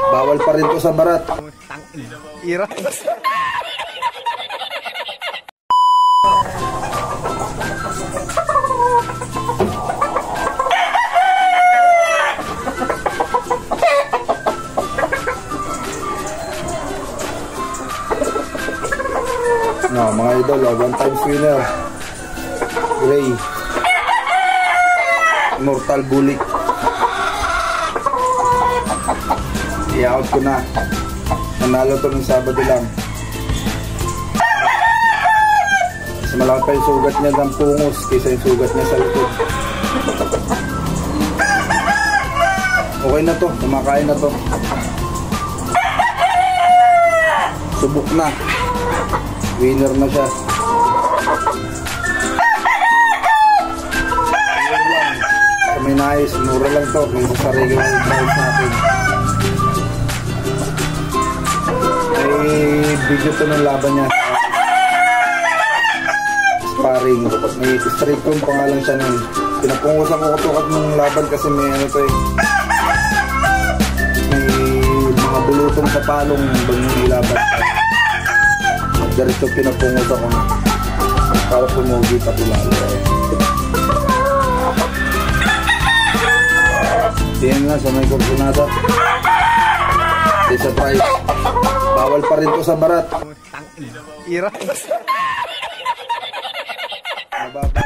Bawal pa rin to sa barat. Ira. No, mga idol, one times winner. Gray. Immortal Bulik. I-out ko na. Nanalo to ng Sabado lang. Mas malaki pa yung sugat niya ng pungos kaysa yung sugat niya sa likod. Okay na to, kumakain na to. Subok na. Winner na siya. Ayan lang. Kami nais, mura lang to. May sa regular price natin. May video to ng laban niya. Sparring. May straight kong pangalan siya nun. Pinapungusan ko katukat ng laban kasi may ano to eh. May mga bulutong sa palong bang nilaban. Diretso pinapungusan ko na. Para pumugi pati lalo. Tingnan nga sa may kursunada. Sa price. Bawal pa rin to sa barat. Ira. Mababa